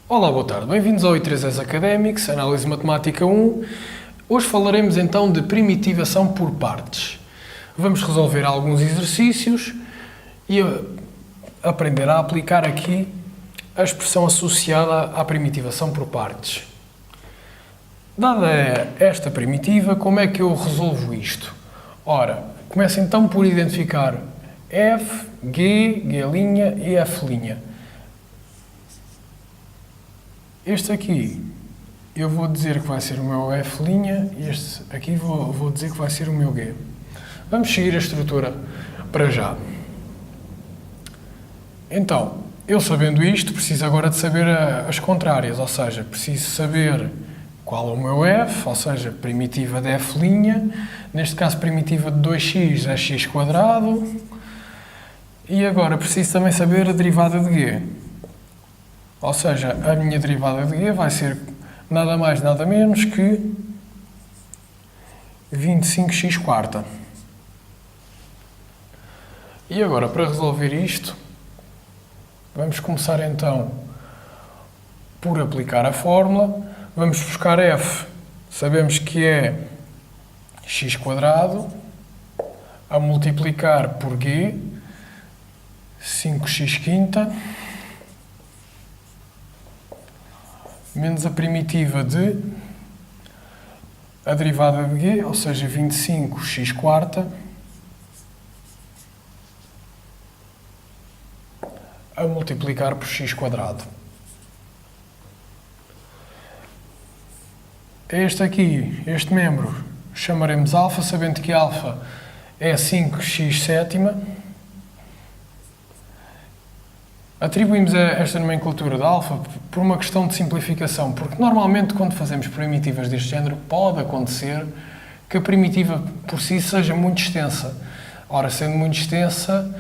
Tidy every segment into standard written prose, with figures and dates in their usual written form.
Olá, boa tarde. Bem-vindos ao I3S Academics, Análise Matemática 1. Hoje falaremos então de primitivação por partes. Vamos resolver alguns exercícios e aprender a aplicar aqui a expressão associada à primitivação por partes. Dada esta primitiva, como é que eu resolvo isto? Ora, começo então por identificar F, G, G' e F'. Este aqui eu vou dizer que vai ser o meu F' e este aqui vou dizer que vai ser o meu G. Vamos seguir a estrutura para já. Então, eu sabendo isto, preciso agora de saber as contrárias, ou seja, preciso saber qual é o meu F, ou seja, primitiva de F', neste caso primitiva de 2x é x², e agora preciso também saber a derivada de G. Ou seja, a minha derivada de G vai ser nada mais, nada menos que 25x². E agora, para resolver isto, vamos começar então por aplicar a fórmula. Vamos buscar F, sabemos que é x² a multiplicar por G, 5x², menos a primitiva de a derivada de G, ou seja, 25x² a multiplicar por x². Este membro, chamaremos alfa, sabendo que alfa é 5x². Atribuímos esta nomenclatura de alfa por uma questão de simplificação, porque normalmente quando fazemos primitivas deste género pode acontecer que a primitiva por si seja muito extensa. Ora, sendo muito extensa,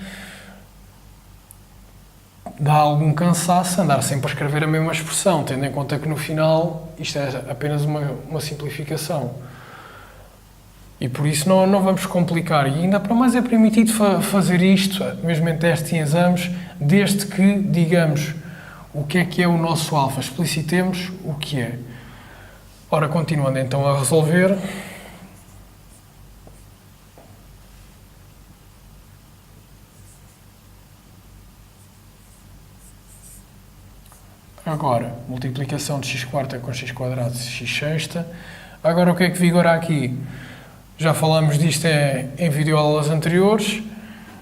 dá algum cansaço andar sempre a escrever a mesma expressão, tendo em conta que no final isto é apenas uma simplificação. E por isso não vamos complicar. E ainda para mais é permitido fazer isto, mesmo em testes e exames, desde que digamos o que é o nosso alfa, explicitemos o que é. Ora, continuando então a resolver. Agora, multiplicação de x² com x² x6. Agora, o que é que vigora aqui? Já falámos disto em videoaulas anteriores.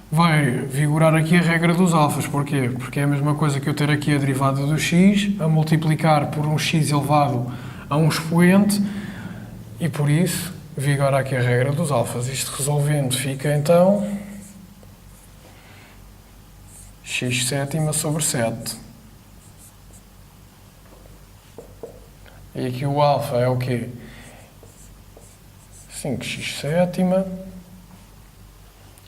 Vai vigorar aqui a regra dos alfas. Porquê? Porque é a mesma coisa que eu ter aqui a derivada do x, a multiplicar por um x elevado a um expoente, e por isso vigora aqui a regra dos alfas. Isto resolvendo fica então x7 sobre 7. E aqui o alfa é o quê? 5x7.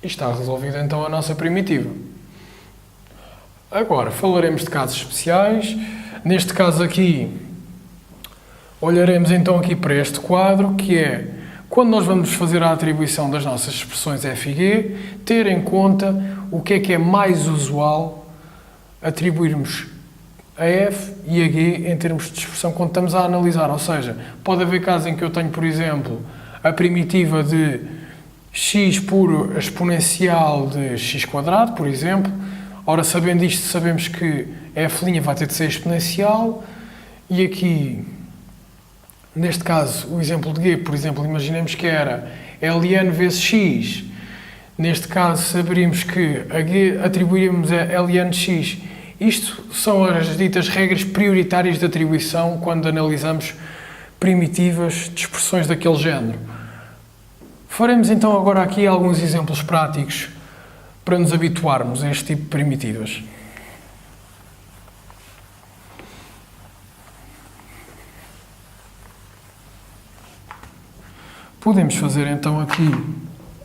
E está resolvida então a nossa primitiva. Agora, falaremos de casos especiais. Neste caso aqui, olharemos então aqui para este quadro, que é quando nós vamos fazer a atribuição das nossas expressões f e g, ter em conta o que é mais usual atribuirmos a f e a g em termos de expressão quando estamos a analisar. Ou seja, pode haver casos em que eu tenho, por exemplo, a primitiva de x por exponencial de x², por exemplo. Ora, sabendo isto, sabemos que f' vai ter de ser exponencial, e aqui, neste caso, o exemplo de g, por exemplo, imaginemos que era ln vezes x. Neste caso, saberíamos que a g atribuiríamos a ln de x. Isto são as ditas regras prioritárias de atribuição quando analisamos primitivas de expressões daquele género. Faremos então agora aqui alguns exemplos práticos para nos habituarmos a este tipo de primitivas. Podemos fazer então aqui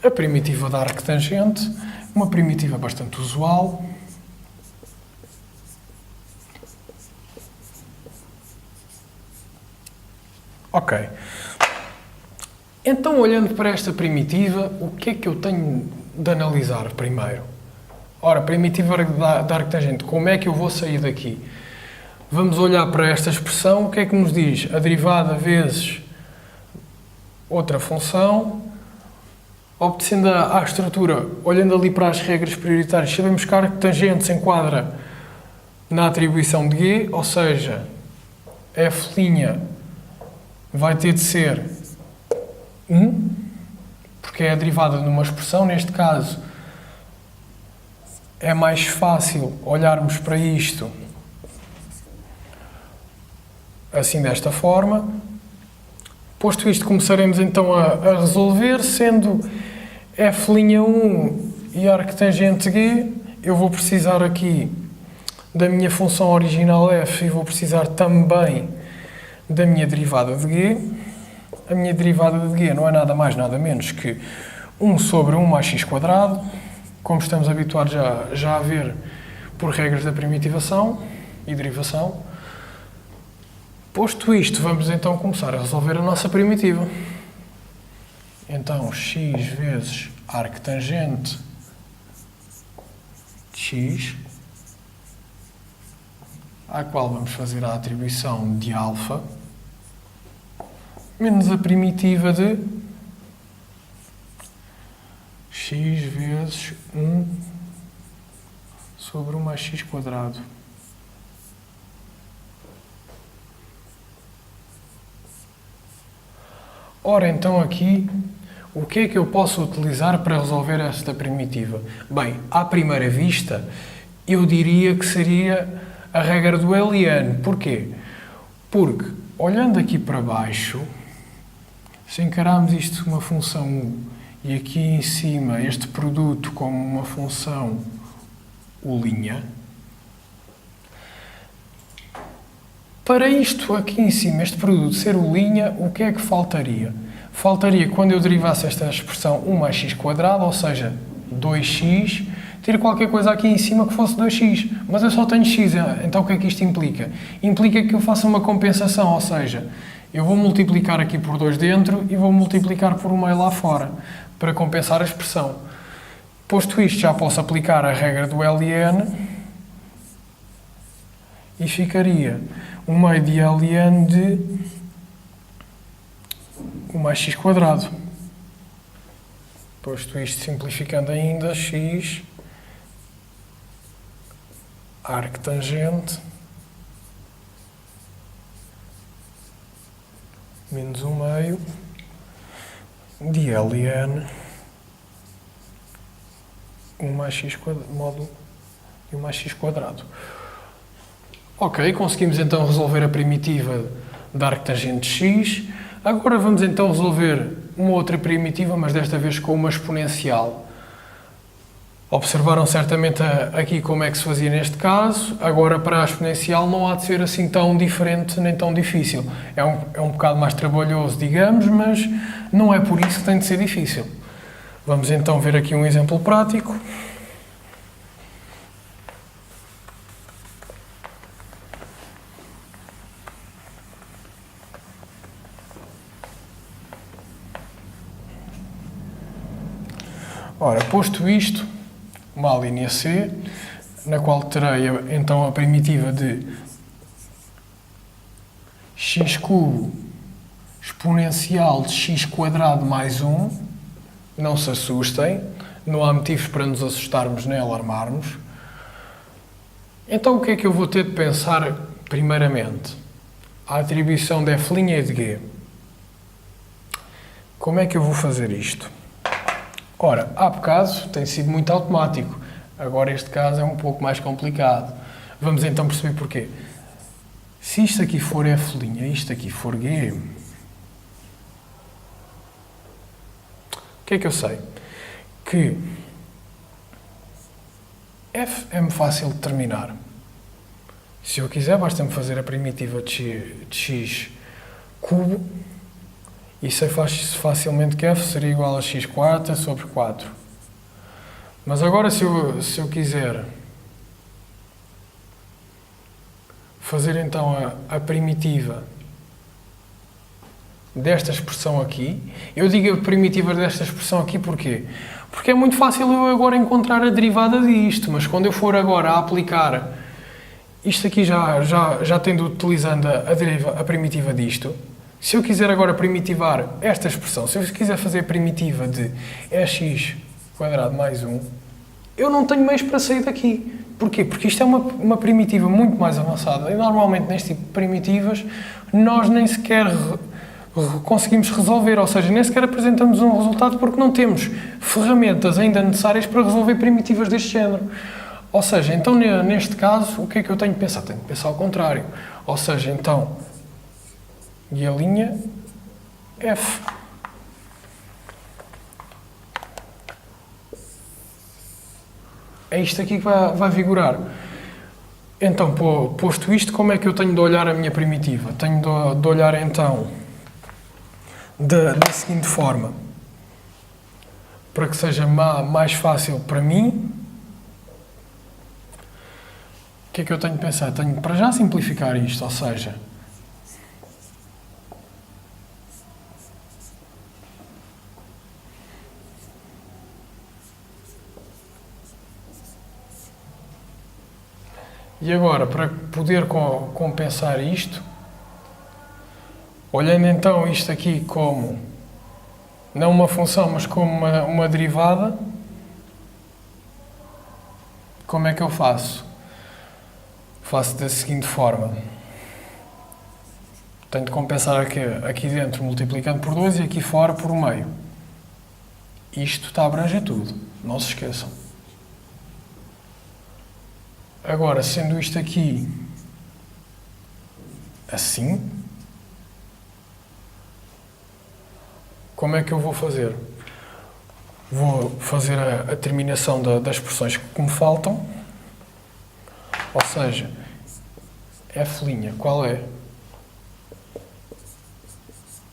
a primitiva da arctangente, uma primitiva bastante usual. Ok. Então, olhando para esta primitiva, o que é que eu tenho de analisar primeiro? Ora, primitiva da arctangente, como é que eu vou sair daqui? Vamos olhar para esta expressão, o que é que nos diz? A derivada vezes outra função, obedecendo à estrutura, olhando ali para as regras prioritárias, sabemos que a arctangente se enquadra na atribuição de G, ou seja, f' vai ter de ser 1, porque é a derivada de uma expressão. Neste caso, é mais fácil olharmos para isto assim, desta forma. Posto isto, começaremos então a resolver, sendo f'1 e arctangente G, eu vou precisar aqui da minha função original f e vou precisar também da minha derivada de G. A minha derivada de G não é nada mais, nada menos que 1 sobre 1 mais x², como estamos habituados já a ver por regras da primitivação e derivação. Posto isto, vamos então começar a resolver a nossa primitiva. Então, x vezes arctangente de x, à qual vamos fazer a atribuição de alfa, menos a primitiva de x vezes 1 sobre 1 mais x². Ora, então aqui, o que é que eu posso utilizar para resolver esta primitiva? Bem, à primeira vista, eu diria que seria a regra do LN. Porquê? Porque, olhando aqui para baixo, se encararmos isto uma função U e aqui em cima este produto como uma função U', para isto aqui em cima, este produto ser U', o que é que faltaria? Faltaria, quando eu derivasse esta expressão 1 mais x², ou seja, 2x, ter qualquer coisa aqui em cima que fosse 2x. Mas eu só tenho x, então o que é que isto implica? Implica que eu faça uma compensação, ou seja, eu vou multiplicar aqui por 2 dentro e vou multiplicar por 1 lá fora, para compensar a expressão. Posto isto, já posso aplicar a regra do LN e ficaria 1 meio de LN de 1 mais x². Posto isto, simplificando ainda, x arctangente menos 1 meio de LN 1 mais x² módulo de 1 mais x². Ok, conseguimos então resolver a primitiva da arctangente de x. Agora vamos então resolver uma outra primitiva, mas desta vez com uma exponencial. Observaram certamente aqui como é que se fazia neste caso. Agora, para a exponencial, não há de ser assim tão diferente nem tão difícil. É um bocado mais trabalhoso, digamos, mas não é por isso que tem de ser difícil. Vamos então ver aqui um exemplo prático. Ora, posto isto, uma linha C, na qual terei então a primitiva de x³ exponencial de x² mais 1. Não se assustem, não há motivos para nos assustarmos nem alarmarmos. Então o que é que eu vou ter de pensar primeiramente? A atribuição de f' e de g. Como é que eu vou fazer isto? Ora, há bocado tem sido muito automático. Agora este caso é um pouco mais complicado. Vamos então perceber porquê. Se isto aqui for f' e isto aqui for g, o que é que eu sei? Que f é-me fácil de determinar. Se eu quiser, basta-me fazer a primitiva de x cubo e sei facilmente que f seria igual a x² sobre 4. Mas agora, se eu quiser fazer então a primitiva desta expressão aqui, eu digo a primitiva desta expressão aqui porquê? Porque é muito fácil eu agora encontrar a derivada disto, mas quando eu for agora a aplicar isto aqui já tendo utilizando a primitiva disto, se eu quiser agora primitivar esta expressão, se eu quiser fazer a primitiva de x² mais 1, eu não tenho meios para sair daqui. Porquê? Porque isto é uma primitiva muito mais avançada e normalmente neste tipo de primitivas nós nem sequer conseguimos resolver, ou seja, nem sequer apresentamos um resultado porque não temos ferramentas ainda necessárias para resolver primitivas deste género. Ou seja, então neste caso, o que é que eu tenho que pensar? Tenho que pensar ao contrário. Ou seja, então, e a linha F. É isto aqui que vai vigorar. Então, posto isto, como é que eu tenho de olhar a minha primitiva? Tenho de olhar então da seguinte forma, para que seja mais fácil para mim. O que é que eu tenho de pensar? Tenho para já simplificar isto, ou seja, e agora, para poder compensar isto, olhando então isto aqui como, não uma função, mas como uma derivada, como é que eu faço? Faço da seguinte forma. Tenho de compensar aqui dentro multiplicando por 2 e aqui fora por meio. Isto está a abranger tudo, não se esqueçam. Agora, sendo isto aqui assim, como é que eu vou fazer? Vou fazer a terminação das expressões que me faltam, ou seja, f', qual é?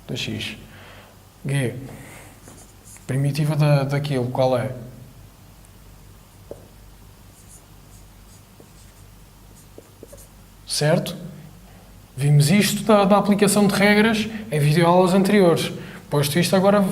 Da x. G, primitiva daquilo, qual é? Certo? Vimos isto da aplicação de regras em videoaulas anteriores. Posto isto, agora